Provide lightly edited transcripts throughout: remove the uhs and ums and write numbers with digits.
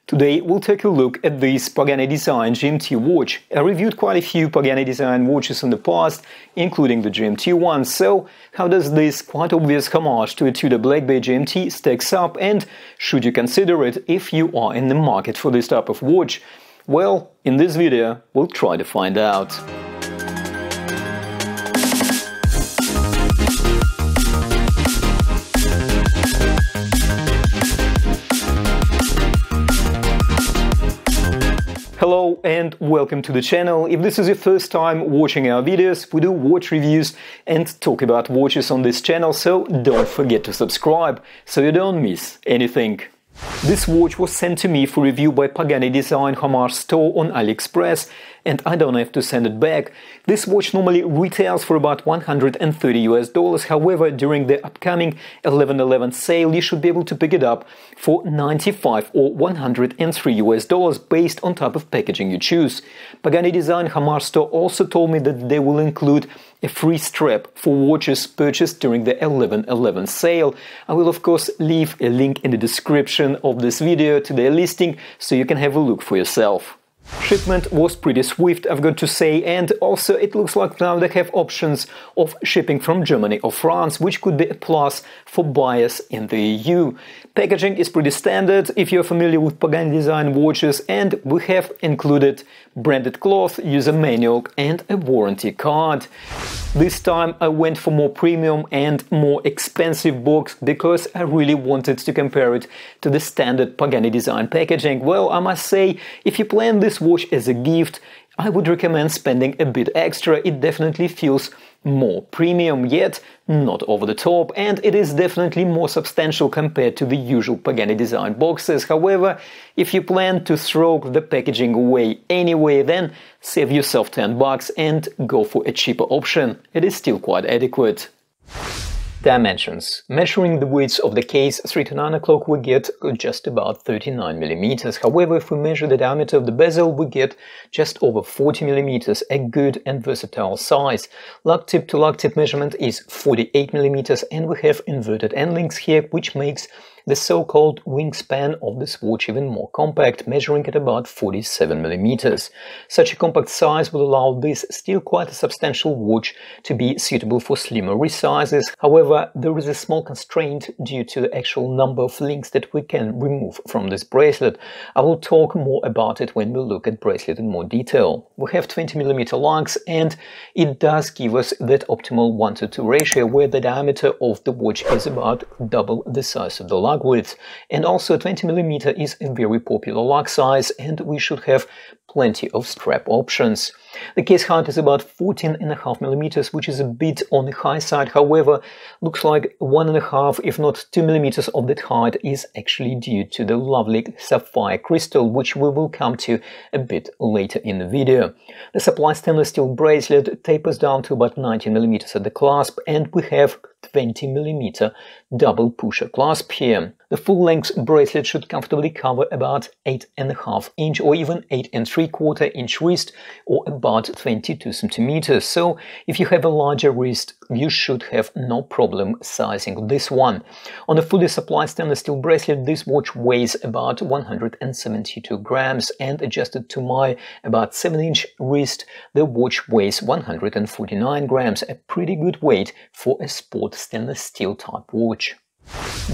Today we'll take a look at this Pagaini Design GMT watch. I reviewed quite a few Pagaini Design watches in the past, including the GMT one, so how does this quite obvious homage to a Tudor Balck Bay GMT stacks up, and should you consider it if you are in the market for this type of watch? Well, in this video we'll try to find out. Hello and welcome to the channel. If this is your first time watching our videos, we do watch reviews and talk about watches on this channel, so don't forget to subscribe so you don't miss anything. This watch was sent to me for review by Pagaini Design Homage Store on AliExpress, and I don't have to send it back. This watch normally retails for about $130 US. However, during the upcoming 11/11 sale, you should be able to pick it up for $95 or $103 US based on type of packaging you choose. Pagaini Design Homage Store also told me that they will include a free strap for watches purchased during the 11/11 sale. I will of course leave a link in the description of this video to their listing so you can have a look for yourself. Shipment was pretty swift, I've got to say, and also it looks like now they have options of shipping from Germany or France, which could be a plus for buyers in the EU. Packaging is pretty standard if you're familiar with Pagaini Design watches, and we have included branded cloth, user manual and a warranty card. This time I went for more premium and more expensive box because I really wanted to compare it to the standard Pagaini Design packaging. Well, I must say, if you plan this watch as a gift, I would recommend spending a bit extra. It definitely feels more premium, yet not over the top, and it is definitely more substantial compared to the usual Pagaini Design boxes. However, if you plan to throw the packaging away anyway, then save yourself $10 and go for a cheaper option. It is still quite adequate. Dimensions. Measuring the width of the case 3 to 9 o'clock, we get just about 39 mm. However, if we measure the diameter of the bezel, we get just over 40 mm, a good and versatile size. Lug tip to lug tip measurement is 48 mm, and we have inverted end links here, which makes the so-called wingspan of this watch even more compact, measuring at about 47 mm. Such a compact size will allow this still quite a substantial watch to be suitable for slimmer wrist sizes. However, there is a small constraint due to the actual number of links that we can remove from this bracelet. I will talk more about it when we look at bracelet in more detail. We have 20 mm lugs, and it does give us that optimal 1:2 ratio where the diameter of the watch is about double the size of the lug width, and also 20 mm is a very popular lug size, and we should have plenty of strap options. The case height is about 14.5 mm, which is a bit on the high side. However, looks like 1.5 if not 2 mm of that height is actually due to the lovely sapphire crystal, which we will come to a bit later in the video. The supply stainless steel bracelet tapers down to about 19 mm at the clasp, and we have 20 mm double pusher clasp here. The full-length bracelet should comfortably cover about 8.5 inch or even 8.75 inch wrist, or about 22 cm. So if you have a larger wrist, you should have no problem sizing this one. On a fully supplied stainless steel bracelet, this watch weighs about 172 grams, and adjusted to my about 7-inch wrist, the watch weighs 149 grams, a pretty good weight for a sport stainless steel type watch.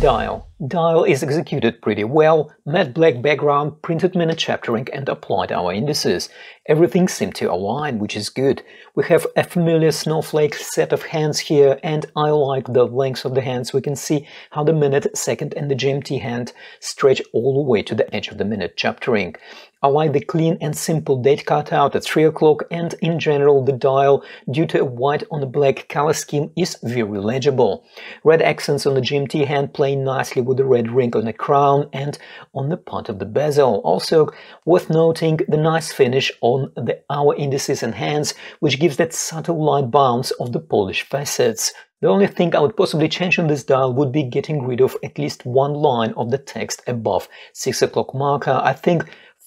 Dial. Dial is executed pretty well, matte black background, printed minute chaptering and applied hour indices. Everything seemed to align, which is good. We have a familiar snowflake set of hands here, and I like the length of the hands. We can see how the minute, second and the GMT hand stretch all the way to the edge of the minute chaptering. I like the clean and simple date cutout at 3 o'clock, and in general the dial, due to a white on the black color scheme, is very legible. Red accents on the GMT hand play nicely with the red ring on the crown and on the part of the bezel. Also worth noting the nice finish on the hour indices and hands, which gives that subtle light bounce of the polished facets. The only thing I would possibly change on this dial would be getting rid of at least one line of the text above 6 o'clock marker. I think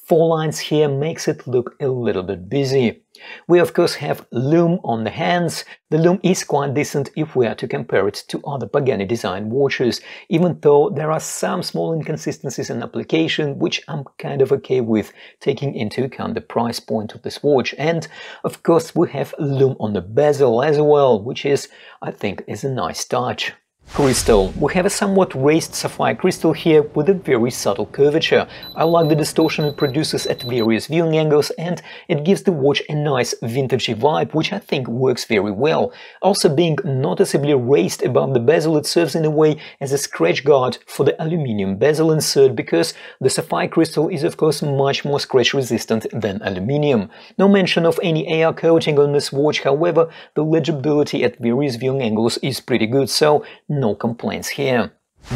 4 lines here makes it look a little bit busy. We of course have lume on the hands. The lume is quite decent if we are to compare it to other Pagani design watches, even though there are some small inconsistencies in application, which I'm kind of okay with, taking into account the price point of this watch. And of course we have lume on the bezel as well, which I think is a nice touch. Crystal. We have a somewhat raised sapphire crystal here with a very subtle curvature. I like the distortion it produces at various viewing angles, and it gives the watch a nice vintagey vibe, which I think works very well. Also, being noticeably raised above the bezel, it serves in a way as a scratch guard for the aluminium bezel insert, because the sapphire crystal is of course much more scratch resistant than aluminium. No mention of any AR coating on this watch, however, the legibility at various viewing angles is pretty good, so no complaints here.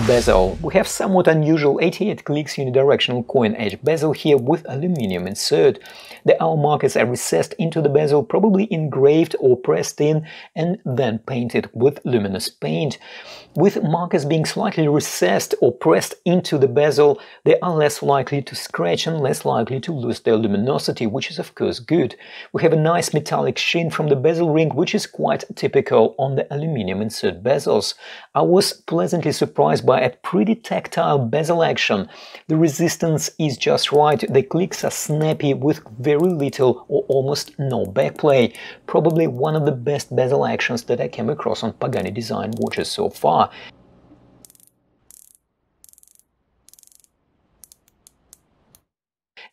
Bezel. We have somewhat unusual 88 clicks unidirectional coin edge bezel here with aluminium insert. The hour markers are recessed into the bezel, probably engraved or pressed in and then painted with luminous paint. With markers being slightly recessed or pressed into the bezel, they are less likely to scratch and less likely to lose their luminosity, which is of course good. We have a nice metallic sheen from the bezel ring, which is quite typical on the aluminium insert bezels. I was pleasantly surprised by a pretty tactile bezel action. The resistance is just right, the clicks are snappy with very little or almost no backplay. Probably one of the best bezel actions that I came across on Pagani design watches so far.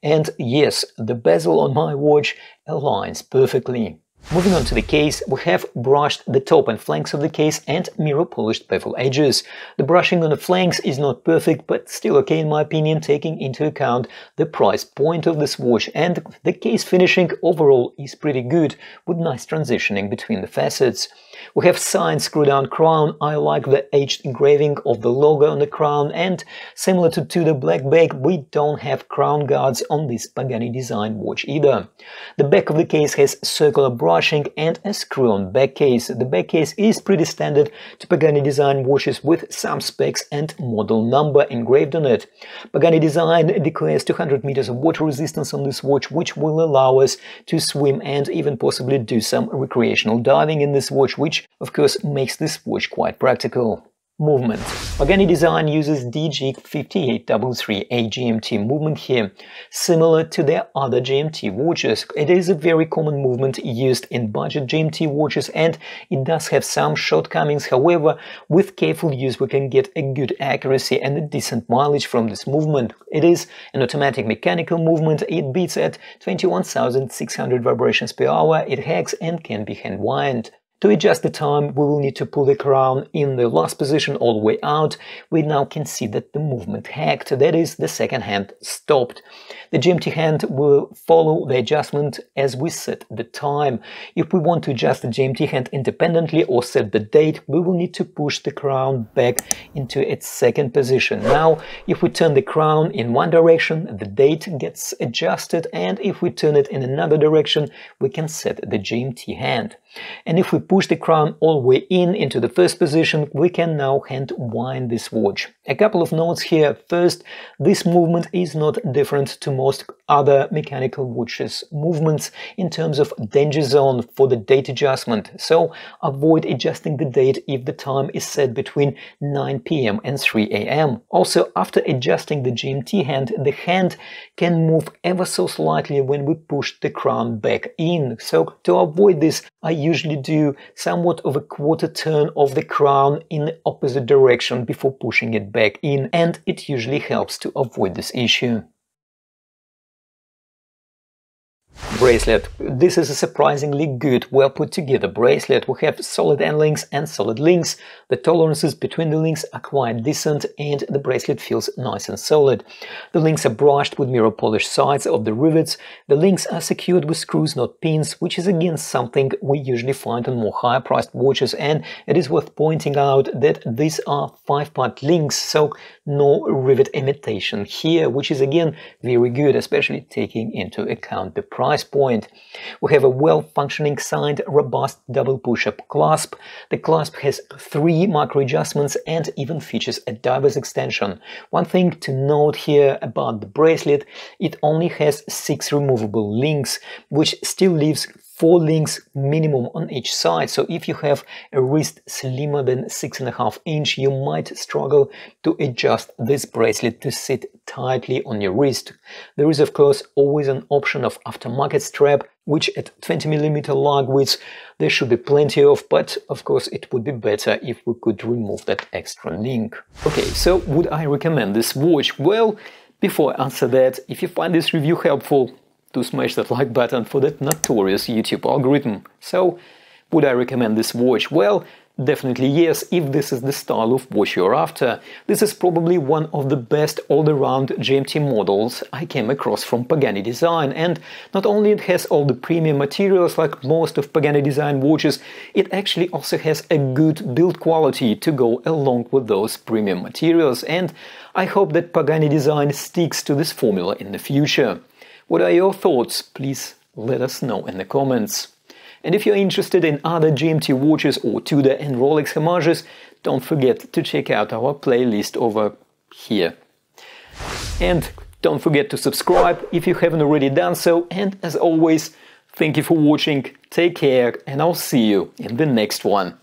And yes, the bezel on my watch aligns perfectly. Moving on to the case, we have brushed the top and flanks of the case and mirror polished bevel edges. The brushing on the flanks is not perfect, but still okay in my opinion, taking into account the price point of this watch, and the case finishing overall is pretty good, with nice transitioning between the facets. We have signed screw-down crown. I like the aged engraving of the logo on the crown, and similar to Tudor Balck Bay, we don't have crown guards on this Pagani design watch either. The back of the case has circular brushing and a screw-on back case. The back case is pretty standard to Pagani design watches, with some specs and model number engraved on it. Pagani Design declares 200 meters of water resistance on this watch, which will allow us to swim and even possibly do some recreational diving in this watch, which of course makes this watch quite practical. Movement. Pagani Design uses BB58, a GMT movement here, similar to their other GMT watches. It is a very common movement used in budget GMT watches, and it does have some shortcomings. However, with careful use we can get a good accuracy and a decent mileage from this movement. It is an automatic mechanical movement. It beats at 21,600 vibrations per hour. It hacks and can be hand wound. To adjust the time, we will need to pull the crown in the last position all the way out. We now can see that the movement hacked, that is, the second hand stopped. The GMT hand will follow the adjustment as we set the time. If we want to adjust the GMT hand independently or set the date, we will need to push the crown back into its second position. Now, if we turn the crown in one direction, the date gets adjusted, and if we turn it in another direction, we can set the GMT hand. And if we push the crown all the way into the first position, we can now hand wind this watch. A couple of notes here. First, this movement is not different to most other mechanical watches movements in terms of danger zone for the date adjustment, so avoid adjusting the date if the time is set between 9 p.m. and 3 a.m. Also, after adjusting the GMT hand, the hand can move ever so slightly when we push the crown back in. So to avoid this, I usually do somewhat of a quarter turn of the crown in the opposite direction before pushing it back in, and it usually helps to avoid this issue. Bracelet. This is a surprisingly good, well put together bracelet. We have solid end links and solid links. The tolerances between the links are quite decent, and the bracelet feels nice and solid. The links are brushed with mirror polished sides of the rivets. The links are secured with screws, not pins, which is again something we usually find on more higher priced watches, and it is worth pointing out that these are 5-part links, so no rivet imitation here, which is again very good, especially taking into account the price point. We have a well-functioning signed, robust double push-up clasp. The clasp has 3 macro adjustments and even features a diver's extension. One thing to note here about the bracelet, it only has 6 removable links, which still leaves 4 links minimum on each side, so if you have a wrist slimmer than 6.5 inch, you might struggle to adjust this bracelet to sit tightly on your wrist. There is of course always an option of aftermarket strap, which at 20mm lug width there should be plenty of, but of course it would be better if we could remove that extra link. Okay, so would I recommend this watch? Well, before I answer that, if you find this review helpful, to smash that like button for that notorious YouTube algorithm. So, would I recommend this watch? Well, definitely yes, if this is the style of watch you're after. This is probably one of the best all-around GMT models I came across from Pagaini Design, and not only it has all the premium materials like most of Pagaini Design watches, it actually also has a good build quality to go along with those premium materials, and I hope that Pagaini Design sticks to this formula in the future. What are your thoughts? Please let us know in the comments. And if you're interested in other GMT watches or Tudor and Rolex homages, don't forget to check out our playlist over here. And don't forget to subscribe if you haven't already done so, and as always, thank you for watching, take care, and I'll see you in the next one.